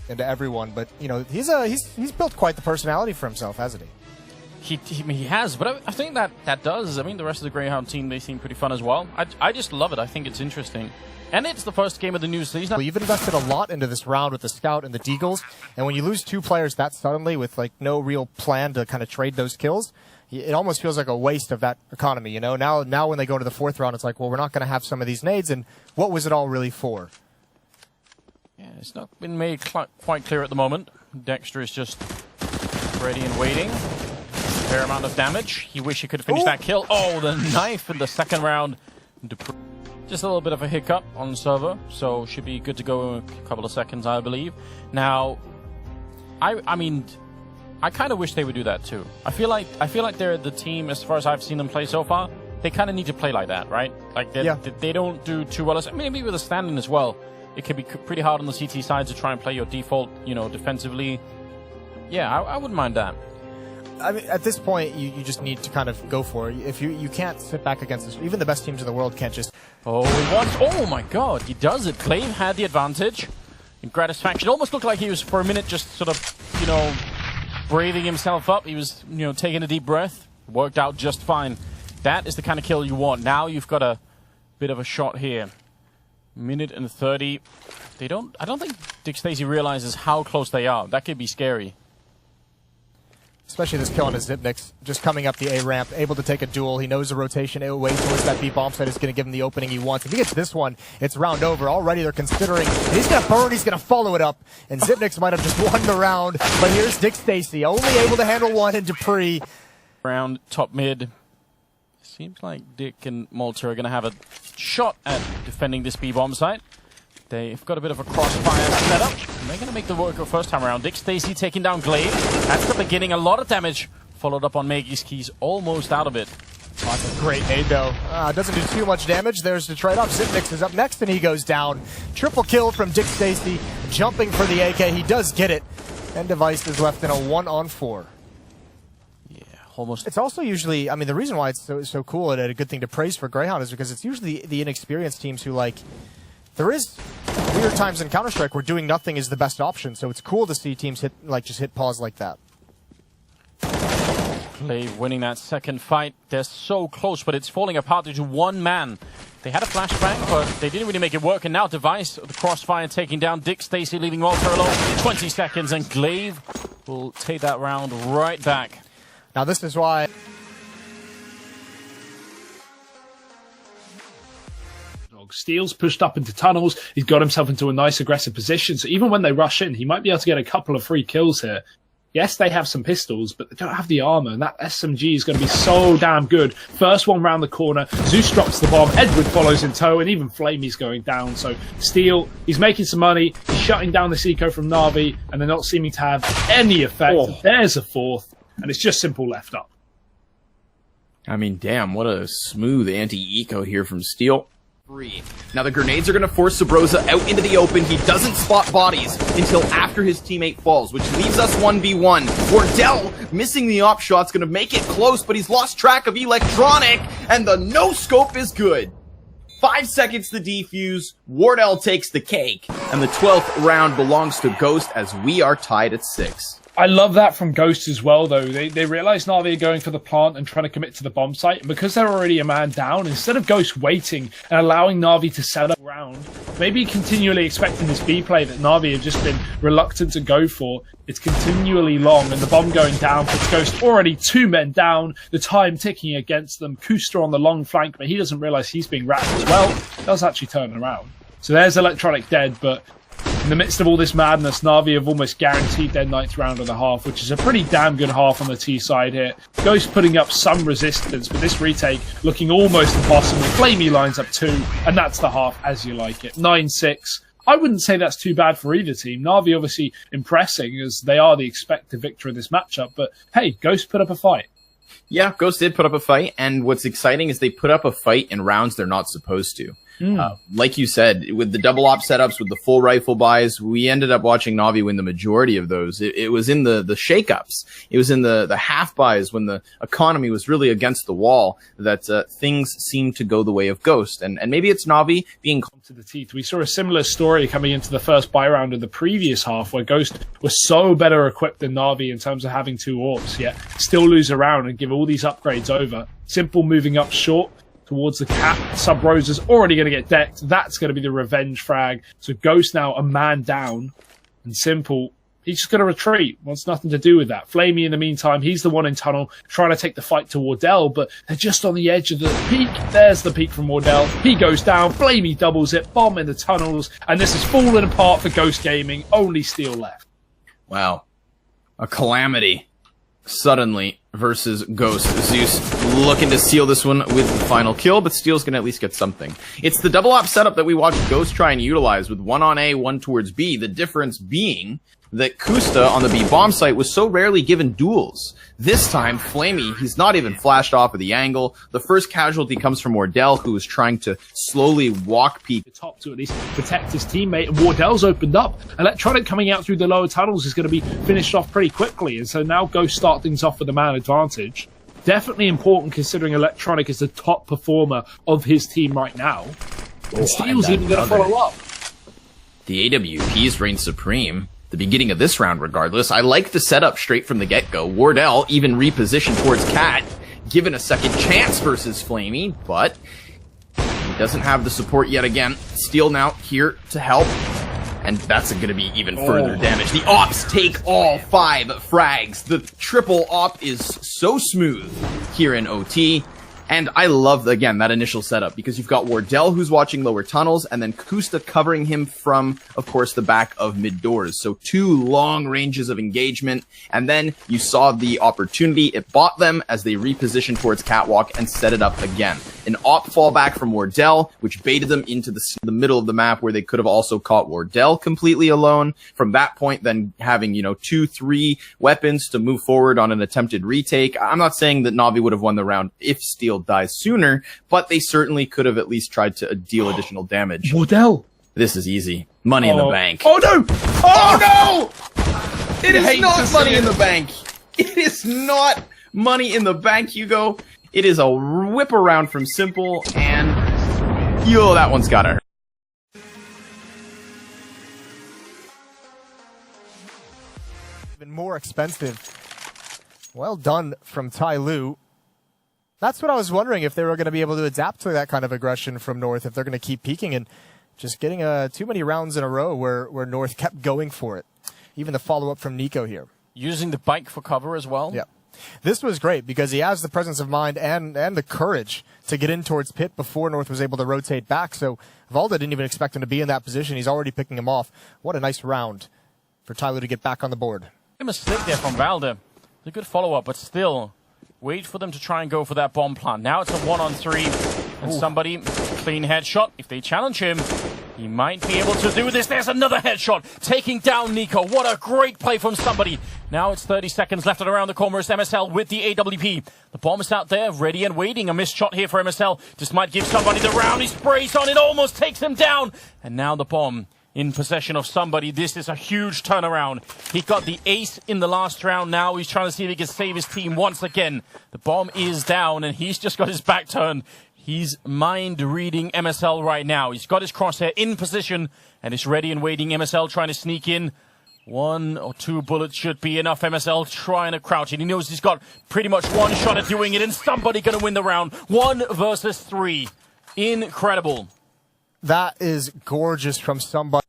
into everyone. But you know, he's built quite the personality for himself, hasn't he? He has, but I think that does. I mean, the rest of the Greyhound team, they seem pretty fun as well. I just love it. I think it's interesting. And it's the first game of the new season. Well, you've invested a lot into this round with the Scout and the Deagles, and when you lose 2 players that suddenly with like no real plan to kind of trade those kills, it almost feels like a waste of that economy, you know? Now when they go to the 4th round, it's like, well, we're not going to have some of these nades, and what was it all really for? Yeah, it's not been made quite clear at the moment. Dexter is just ready and waiting. Fair amount of damage. He wish he could finish that kill. Oh, the knife in the 2nd round. Just a little bit of a hiccup on server, so should be good to go in a couple of seconds, I believe. Now, I mean, I kind of wish they would do that too. I feel like they're the team, as far as I've seen them play so far. They kind of need to play like that, right? Like they don't do too well. Maybe with a standing as well. It can be pretty hard on the CT side to try and play your default, you know, defensively. Yeah, I wouldn't mind that. I mean, at this point, you just need to kind of go for it. If you can't sit back against this, even the best teams in the world can't just. Oh, he wants. Oh my God, he does it. cleen had the advantage. In Gratisfaction, it almost looked like he was for a minute just sort of, you know, breathing himself up. He was, you know, taking a deep breath. Worked out just fine. That is the kind of kill you want. Now you've got a bit of a shot here. Minute and 30. I don't think Dick Stacey realizes how close they are. That could be scary. Especially this kill on his Zipnix, just coming up the A ramp, able to take a duel. He knows the rotation away towards that B bomb site is going to give him the opening he wants. If he gets this one, it's round over. Already they're considering he's going to burn, he's going to follow it up, and Zipnix might have just won the round. But here's Dick Stacey, only able to handle one, and Dupree. Round top mid. Seems like Dick and Malta are going to have a shot at defending this B bomb site. They've got a bit of a crossfire setup, and they're going to make the work go first time around. Dick Stacey taking down Glaive. That's the beginning. A lot of damage. Followed up on Maggie's keys. Almost out of it. Oh, that's a great nade, though. Doesn't do too much damage. There's the trade-off. Zipnix is up next, and he goes down. Triple kill from Dick Stacey. Jumping for the AK. He does get it. And Device is left in a 1-on-4. Yeah, almost. It's also usually, I mean, the reason why it's so cool and a good thing to praise for Greyhound is because it's usually the inexperienced teams who, like, there is weird times in Counter-Strike where doing nothing is the best option, so it's cool to see teams just hit pause like that. Glaive winning that second fight. They're so close, but it's falling apart due to one man. They had a flashbang, but they didn't really make it work, and now Device, the crossfire, taking down Dick Stacey, leaving Walter alone. 20 seconds, and Glaive will take that round right back. Now this is why... Steele's pushed up into tunnels. He's got himself into a nice aggressive position. So even when they rush in, he might be able to get a couple of free kills here. Yes, they have some pistols, but they don't have the armor. And that SMG is going to be so damn good. First one round the corner. Zeus drops the bomb. Edward follows in tow. And even Flamey's going down. So Steele, he's making some money. He's shutting down this eco from Navi. And they're not seeming to have any effect. Oh. There's a 4th. And it's just simple left up. I mean, damn, what a smooth anti-eco here from Steele. Now the grenades are going to force Sabrosa out into the open. He doesn't spot bodies until after his teammate falls, which leaves us 1v1. Wardell missing the op shot's going to make it close, but he's lost track of Electronic, and the no-scope is good. 5 seconds to defuse, Wardell takes the cake, and the 12th round belongs to Ghost as we are tied at 6. I love that from Ghost as well, though. They realize Navi are going for the plant and trying to commit to the bomb site. And because they're already a man down, instead of Ghost waiting and allowing Navi to set up round, maybe continually expecting this B play that Navi have just been reluctant to go for, it's continually long, and the bomb going down puts Ghost already 2 men down, the time ticking against them. Kuster on the long flank, but he doesn't realize he's being wrapped as well. Does actually turn around. So there's Electronic dead, but in the midst of all this madness, Navi have almost guaranteed their 9th round and a half, which is a pretty damn good half on the T side here. Ghost putting up some resistance, but this retake looking almost impossible. Flamey lines up 2, and that's the half as you like it. 9-6. I wouldn't say that's too bad for either team. Navi obviously impressing as they are the expected victor in this matchup, but hey, Ghost put up a fight. Yeah, Ghost did put up a fight, and what's exciting is they put up a fight in rounds they're not supposed to. Like you said, with the double op setups, with the full rifle buys, we ended up watching Navi win the majority of those. It was in the shakeups. It was in the half buys when the economy was really against the wall that things seemed to go the way of Ghost. And maybe it's Navi being to the teeth. We saw a similar story coming into the first buy round of the previous half, where Ghost was so better equipped than Navi in terms of having 2 AWPs, yet still lose a round and give all these upgrades over. Simple moving up short towards the cat. Sub Rosa's already going to get decked. That's going to be the revenge frag. So Ghost now a man down, and Simple, he's just going to retreat. Wants nothing to do with that. Flamey, in the meantime, he's the one in tunnel trying to take the fight to Wardell, but they're just on the edge of the peak. There's the peak from Wardell. He goes down. Flamey doubles it. Bomb in the tunnels, and this is falling apart for Ghost Gaming. Only Steel left. Wow. A calamity. Suddenly versus Ghost. Zeus looking to seal this one with the final kill, but Steel's gonna at least get something. It's the double op setup that we watched Ghost try and utilize with 1 on A, 1 towards B. The difference being that Kusta on the B bomb site was so rarely given duels. This time, Flamey, he's not even flashed off of the angle. The first casualty comes from Wardell, who is trying to slowly walk peek The top to at least protect his teammate, and Wardell's opened up. Electronic coming out through the lower tunnels is going to be finished off pretty quickly, and so now Ghost start things off with a man advantage. Definitely important considering Electronic is the top performer of his team right now. And Steel's even going to follow up. The AWPs reign supreme. The beginning of this round, regardless. I like the setup straight from the get-go. Wardell even repositioned towards Cat, given a second chance versus Flamey, but he doesn't have the support yet again. Steel now here to help, and that's going to be even further damage. The ops take all 5 frags. The triple op is so smooth here in OT. And I love, again, that initial setup, because you've got Wardell who's watching lower tunnels, and then Kusta covering him from, of course, the back of mid doors. So 2 long ranges of engagement, and then you saw the opportunity. It bought them as they repositioned towards Catwalk and set it up again. An op fallback from Wardell, which baited them into the middle of the map, where they could have also caught Wardell completely alone. From that point, then having, 2, 3 weapons to move forward on an attempted retake. I'm not saying that Navi would have won the round if Steel dies sooner, but they certainly could have at least tried to deal additional damage. Wardell! This is easy. Money in the bank. Oh no! Oh no! It is not money in the bank. It is not money in the bank, Hugo. It is a whip around from Simple, and that one's gotta hurt. Even more expensive. Well done from Tai Lu. That's what I was wondering, if they were going to be able to adapt to that kind of aggression from North, if they're going to keep peaking and just getting too many rounds in a row where North kept going for it. Even the follow-up from Nico here. Using the bike for cover as well. Yeah. This was great because he has the presence of mind and the courage to get in towards Pit before North was able to rotate back. So Valda didn't even expect him to be in that position. He's already picking him off. What a nice round for Tyler to get back on the board. A mistake there from Valda. It's a good follow-up, but still, wait for them to try and go for that bomb plant. Now it's a 1-on-3, and somebody, clean headshot. If they challenge him, he might be able to do this. There's another headshot, taking down Nico. What a great play from somebody. Now it's 30 seconds left, and around the corner is MSL with the AWP. The bomb is out there, ready and waiting. A missed shot here for MSL. Just might give somebody the round. He sprays on it, almost takes him down. And now the bomb in possession of somebody. This is a huge turnaround. He got the ace in the last round. Now he's trying to see if he can save his team once again. The bomb is down, and he's just got his back turned. He's mind-reading MSL right now. He's got his crosshair in position, and it's ready and waiting. MSL trying to sneak in. 1 or 2 bullets should be enough. MSL trying to crouch it. He knows he's got pretty much one shot at doing it, and somebody going to win the round. 1 versus 3. Incredible. That is gorgeous from somebody.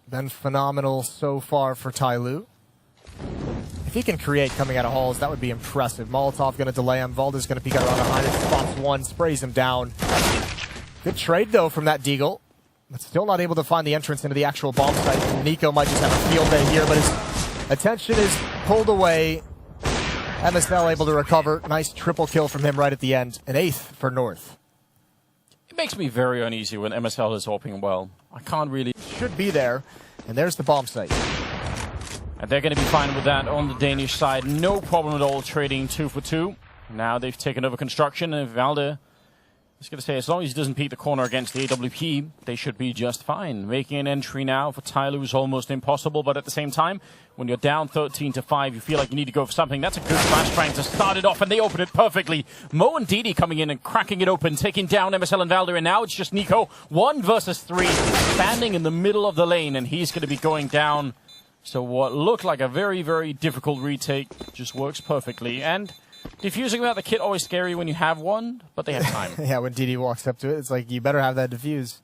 Been phenomenal so far for Tai Lu. If he can create coming out of halls, that would be impressive. Molotov going to delay him. Valda's going to peek out around behind it. Spots one, sprays him down. Good trade, though, from that Deagle. But still not able to find the entrance into the actual bomb site. Nico might just have a field day here, but his attention is pulled away. MSL able to recover. Nice triple kill from him right at the end. An 8th for North. It makes me very uneasy when MSL is opening well. I can't really... Should be there. And there's the bomb site. And they're going to be fine with that on the Danish side. No problem at all trading 2 for 2. Now they've taken over construction, and Valde, I was going to say, as long as he doesn't peek the corner against the AWP, they should be just fine. Making an entry now for Tyloo is almost impossible, but at the same time, when you're down 13-5, you feel like you need to go for something. That's a good flash trying to start it off, and they open it perfectly. Mo and Didi coming in and cracking it open, taking down MSL and Valde, and now it's just Nico, 1 versus 3, standing in the middle of the lane, and he's going to be going down. So what looked like a very, very difficult retake just works perfectly, and diffusing without the kit always scary when you have one, but they have time. Yeah, when DD walks up to it, it's like, you better have that diffuse.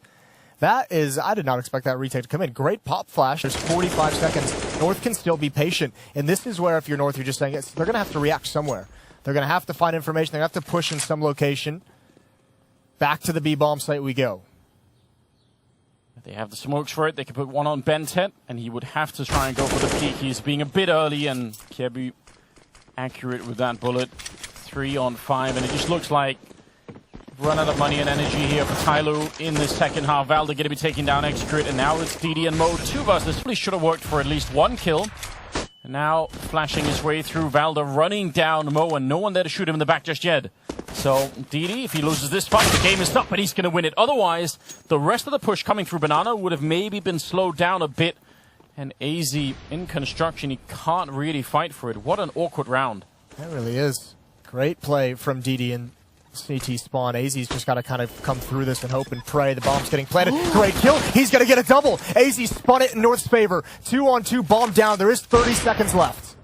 That is, I did not expect that retake to come in. Great pop flash. There's 45 seconds. North can still be patient. And this is where, if you're North, you're just saying, they're going to have to react somewhere. They're going to have to find information. They're going to have to push in some location. Back to the B-bomb site we go. They have the smokes for it. They can put one on Bentet, and he would have to try and go for the peak. He's being a bit early, and Kebu accurate with that bullet. 3 on 5, and it just looks like we've run out of money and energy here for Tyloo in the second half. Valde going to be taking down Execute, and now it's Didi and Mo 2 versus. Probably should have worked for at least 1 kill. And now flashing his way through, Valde running down Mo, and no one there to shoot him in the back just yet. So Didi, if he loses this fight, the game is up, but he's going to win it. Otherwise, the rest of the push coming through Banana would have maybe been slowed down a bit. And AZ in construction, he can't really fight for it. What an awkward round. That really is. Great play from Didi and CT spawn. AZ's just got to kind of come through this and hope and pray. The bomb's getting planted. Great kill. He's going to get a double. AZ spun it in North's favor. 2-on-2, bomb down. There is 30 seconds left.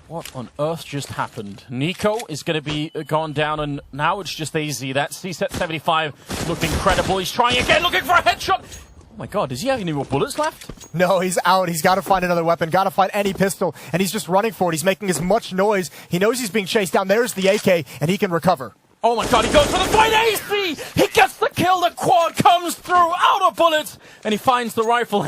What on earth just happened? Nico is going to be gone down, and now it's just AZ. That C-set 75 looked incredible. He's trying again, looking for a headshot. Oh my god, does he have any more bullets left? No, he's out. He's got to find another weapon, got to find any pistol, and he's just running for it. He's making as much noise. He knows he's being chased down. There's the AK, and he can recover. Oh my god, he goes for the fight. AC! He gets the kill. The quad comes through, out of bullets, and he finds the rifle.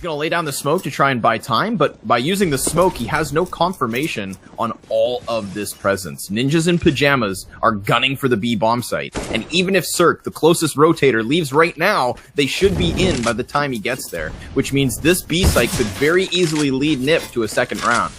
Going to lay down the smoke to try and buy time, but by using the smoke, he has no confirmation on all of this presence. Ninjas in pajamas are gunning for the B bomb site, and even if Cirque, the closest rotator, leaves right now, they should be in by the time he gets there, which means this B site could very easily lead NIP to a second round.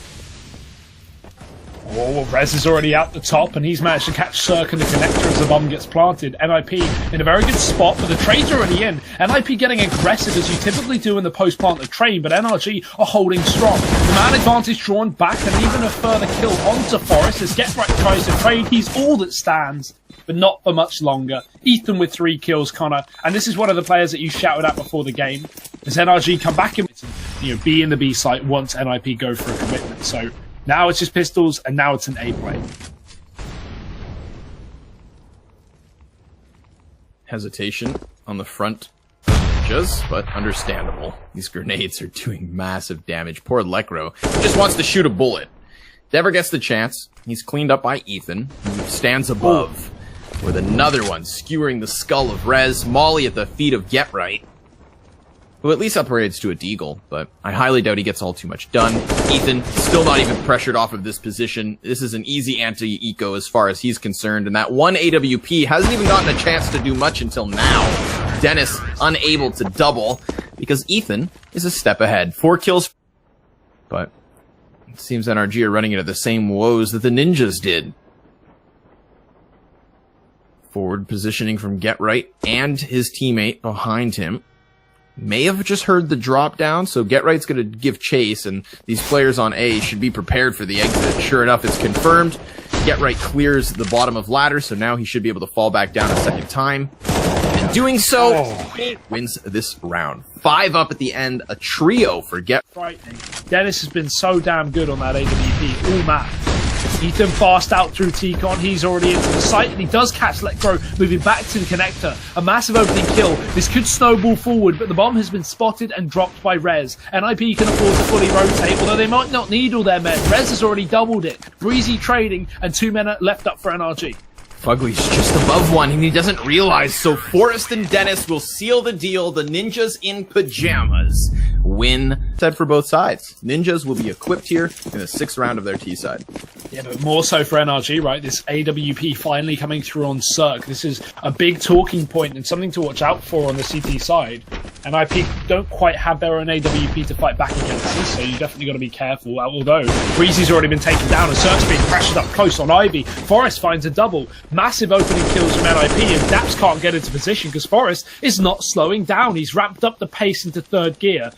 Oh, Rez is already out the top, and he's managed to catch Cirque in the connector as the bomb gets planted. NIP in a very good spot, but the trade's already in. NIP getting aggressive as you typically do in the post-plant of trade, but NRG are holding strong. The man advantage drawn back, and even a further kill onto Forest as GetRight tries to trade. He's all that stands, but not for much longer. Ethan with 3 kills, Connor, and this is one of the players that you shouted at before the game. As NRG come back and be in the B site once NIP go for a commitment. So now it's just pistols, and now it's an A play. Hesitation on the front, just but understandable. These grenades are doing massive damage. Poor Lekro just wants to shoot a bullet. Never gets the chance. He's cleaned up by Ethan, who stands above, with another one skewering the skull of Rez. Molly at the feet of GetRight, who at least upgrades to a Deagle, but I highly doubt he gets all too much done. Ethan still not even pressured off of this position. This is an easy anti-eco as far as he's concerned, and that one AWP hasn't even gotten a chance to do much until now. Dennis unable to double because Ethan is a step ahead. 4 kills, but it seems NRG are running into the same woes that the Ninjas did. Forward positioning from GetRight and his teammate behind him. May have just heard the drop down, so GetRight's going to give chase, and these players on A should be prepared for the exit. Sure enough, it's confirmed. GetRight clears the bottom of ladder, so now he should be able to fall back down a second time. And doing so, wins this round. 5 up at the end, a trio for GetRight. Dennis has been so damn good on that AWP all map. Ethan fast out through T-Con. He's already into the site, and he does catch Letgrow moving back to the connector. A massive opening kill. This could snowball forward, but the bomb has been spotted and dropped by Rez. NIP can afford to fully rotate, although they might not need all their men. Rez has already doubled it. Breezy trading, and 2 men are left up for NRG. Fugly's just above one, and he doesn't realize, so Forrest and Dennis will seal the deal. The Ninjas in pajamas win. Said for both sides. Ninjas will be equipped here in the 6th round of their T side. Yeah, but more so for NRG, right? This AWP finally coming through on Cirque. This is a big talking point and something to watch out for on the CT side. And IP don't quite have their own AWP to fight back against this, so you definitely got to be careful. Although Breezy's already been taken down and Cirque's being pressured up close on Ivy. Forrest finds a double. Massive opening kills from NIP, and Daps can't get into position because Forrest is not slowing down. He's ramped up the pace into 3rd gear.